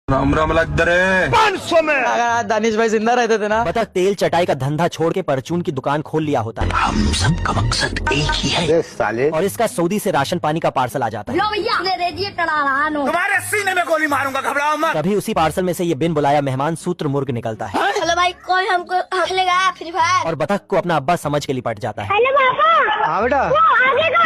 राम राम लग रहे 500 में। अगर आज दानिश भाई जिंदा रहते थे ना, बतख तेल चटाई का धंधा छोड़ के परचून की दुकान खोल लिया होता है। हम सब का मकसद एक ही है साले और इसका सऊदी से राशन पानी का पार्सल आ जाता है। लो भैया रेडिएटर आ रहा नो। तुम्हारे सीने में गोली मारूंगा, घबराओ मत। तभी उसी पार्सल में से ये बिन बुलाया मेहमान सूत्र मुर्ग निकलता है हेलो भाई, कोई हमको खेलेगा फ्री फायर? और बतख को अपना अब्बा समझ के लिपट जाता है। हेलो पापा। हाँ बेटा, आगे का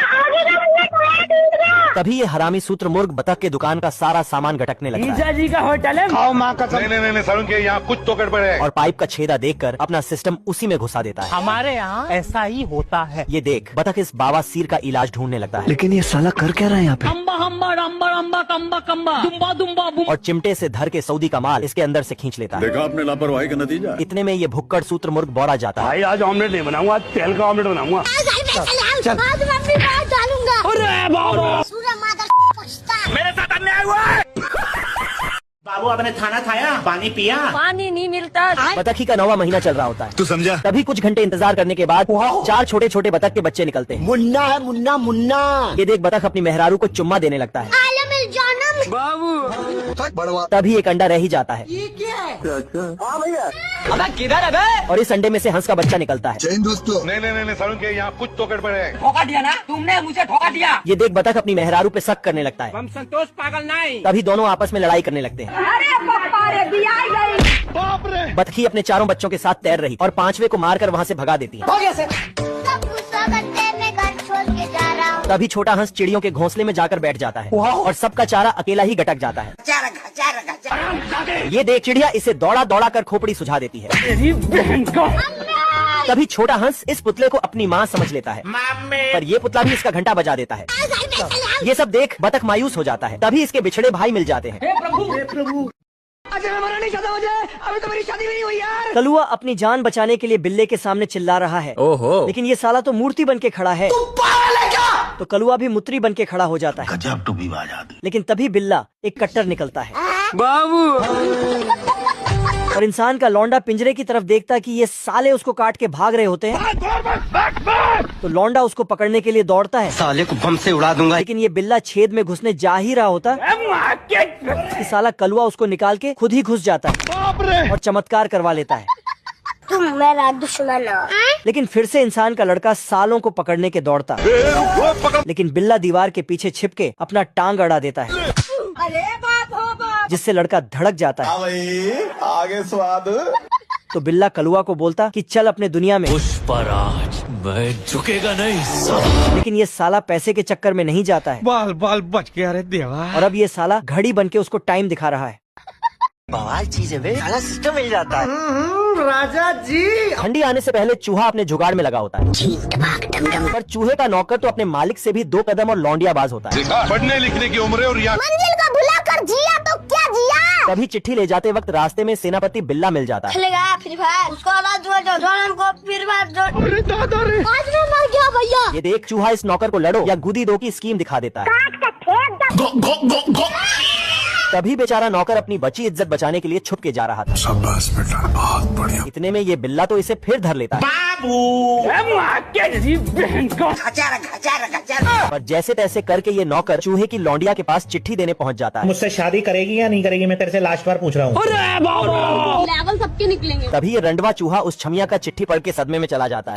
टूट गया। तभी ये हरामी सूत्र मुर्ग बतख के दुकान का सारा सामान गटकने लगता है जी का होटल है। खाओ माँ कसम। नहीं सारुण के यहाँ कुछ तो गड़बड़ है। और पाइप का छेदा देखकर अपना सिस्टम उसी में घुसा देता है। हमारे यहाँ ऐसा ही होता है। ये देख बतख इस बावासीर का इलाज ढूंढने लगता है लेकिन ये साला कर क्या रहा है यहाँ पे? अम्बा अम्बा अम्बा अम्बा कम्बा कम्बा दुम्बा दुम्बा बुम। और चिमटे से धर के सऊदी का माल इसके अंदर से खींच लेता है। देखा आपने लापरवाही का नतीजा। इतने में ये भुक्कड़ सूत्र मुर्ग बौरा जाता है। भाई आज ऑमलेट नहीं बनाऊंगा, आज तेल का ऑमलेट बनाऊंगा। आज मम्मी बात डालूंगा। सूर्य माता पूछता। मेरे साथ अन्याय हुआ है। बाबू आपने खाना खाया, पानी पिया? पानी नहीं मिलता। बतखी का 9वां महीना चल रहा होता है। तू समझा? तभी कुछ घंटे इंतजार करने के बाद 4 छोटे छोटे बतख के बच्चे निकलते हैं। मुन्ना है, मुन्ना मुन्ना। ये देख बतख अपनी मेहरारू को चुम्मा देने लगता है। आलम जानम। तभी एक अंडा रह ही जाता है अबे किधर है बे? और इस अंडे में से हंस का बच्चा निकलता है। नहीं सारुण के यहाँ कुछ तो गड़बड़ है। ठोका दिया ना तुमने, मुझे ठोका दिया। ये देख बतख अपनी मेहरारू पे शक करने लगता है। हम संतोष पागल नहीं। तभी दोनों आपस में लड़ाई करने लगते हैं। अरे पापा रे बिया गई। बाप रे। बतखी अपने 4 बच्चों के साथ तैर रही और 5वें को मारकर वहाँ से भगा देती है। सब गुस्सा करते मैं घर छोड़ के जा रहा हूँ। तभी छोटा हंस चिड़ियों के घोंसले में जाकर बैठ जाता है और सबका चारा अकेला ही गटक जाता है। ये देख चिड़िया इसे दौड़ा दौड़ा कर खोपड़ी सुझा देती है। तभी छोटा हंस इस पुतले को अपनी माँ समझ लेता है, पर ये पुतला भी इसका घंटा बजा देता है। ये सब देख बतख मायूस हो जाता है। तभी इसके बिछड़े भाई मिल जाते हैं। अभी तो मेरी शादी भी नहीं हुई यार। कलुआ अपनी जान बचाने के लिए बिल्ले के सामने चिल्ला रहा है। ओहो, लेकिन ये साला तो मूर्ति बन के खड़ा है। तो कलुआ भी मुत्री बन के खड़ा हो जाता है। गजब टू भी बाजा। लेकिन तभी बिल्ला एक कट्टर निकलता है बाबू और इंसान का लौंडा पिंजरे की तरफ देखता कि ये साले उसको काट के भाग रहे होते हैं। तो लौंडा उसको पकड़ने के लिए दौड़ता है। साले को बम से उड़ा दूंगा। लेकिन ये बिल्ला छेद में घुसने जा ही रहा होता कि साला कलुआ उसको निकाल के खुद ही घुस जाता है और चमत्कार करवा लेता है। तुम मेरा दुश्मन हो। लेकिन फिर से इंसान का लड़का सालों को पकड़ने के दौड़ता है। लेकिन बिल्ला दीवार के पीछे छिप के अपना टांग अड़ा देता है, अरे बाप हो बाप। जिससे लड़का धड़क जाता है। आगे स्वाद। तो बिल्ला कलुआ को बोलता कि चल अपने दुनिया में। पर आज मैं झुकेगा नहीं। लेकिन ये साला पैसे के चक्कर में नहीं जाता है बाल बाल बच गया रे देवा। और अब ये साला घड़ी बन के उसको टाइम दिखा रहा है। बवाल चीज है, साला सिस्टम मिल जाता है। राजा जी ठंडी आने से पहले चूहा अपने जुगाड़ में लगा होता है, पर चूहे का नौकर तो अपने मालिक से भी 2 कदम और लौंडियाबाज होता है। पढ़ने लिखने की उम्र है और यहाँ मंजिल को भुला कर जिया तो क्या जिया। तभी चिट्ठी ले जाते वक्त रास्ते में सेनापति बिल्ला मिल जाता है। खेलेगा फ्री फायर? उसको आवाज जो हमको फिर बात जो। अरे दादा रे। आज मैं मर गया भैया। ये देख चूहा इस नौकर को लड़ो या गुदी दो की स्कीम दिखा देता है। तभी बेचारा नौकर अपनी बची इज्जत बचाने के लिए छुप के जा रहा था। शाबाश बेटा, बहुत बढ़िया। इतने में ये बिल्ला तो इसे फिर धर लेता है। पर जैसे तैसे करके ये नौकर चूहे की लौंडिया के पास चिट्ठी देने पहुंच जाता है। मुझसे शादी करेगी या नहीं करेगी, मैं तेरे से लास्ट बार पूछ रहा हूँ। लेवल सबके निकलेंगे। तभी ये रंडवा चूहा उस छमिया का चिट्ठी पढ़ के सदमे में चला जाता है।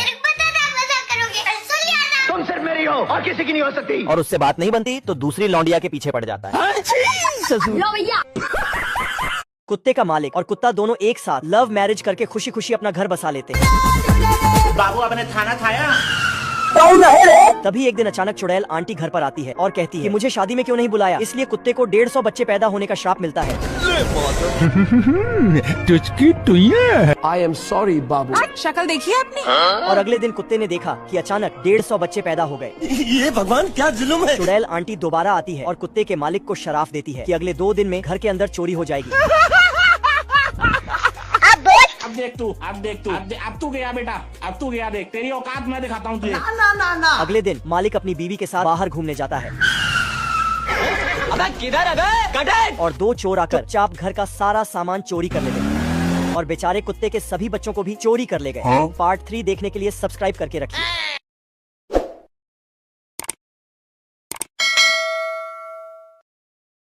तुम सिर्फ मेरी हो और किसी की नहीं हो सकती। और उससे बात नहीं बनती तो दूसरी लौंडिया के पीछे पड़ जाता है। लो भैया। कुत्ते का मालिक और कुत्ता दोनों एक साथ लव मैरिज करके खुशी खुशी अपना घर बसा लेते हैं। बाबू आपने खाना खाया? तभी एक दिन अचानक चुड़ैल आंटी घर पर आती है और कहती है कि मुझे शादी में क्यों नहीं बुलाया, इसलिए कुत्ते को 150 बच्चे पैदा होने का श्राप मिलता है। आई एम सॉरी बाबू। शक्ल देखी है आपने? और अगले दिन कुत्ते ने देखा कि अचानक 150 बच्चे पैदा हो गए। ये भगवान क्या जुल्म है। चुड़ैल आंटी दोबारा आती है और कुत्ते के मालिक को शराफ देती है कि अगले 2 दिन में घर के अंदर चोरी हो जाएगी। अब तू गया बेटा, अब तू गया, देख तेरी औकात मैं दिखाता हूँ तुझे। अगले दिन मालिक अपनी बीवी के साथ बाहर घूमने जाता है। अबे किधर है बे? कटे। और 2 चोर आकर चुपचाप घर का सारा सामान चोरी कर लेते हैं और बेचारे कुत्ते के सभी बच्चों को भी चोरी कर ले गए। पार्ट 3 देखने के लिए सब्सक्राइब करके रखिए।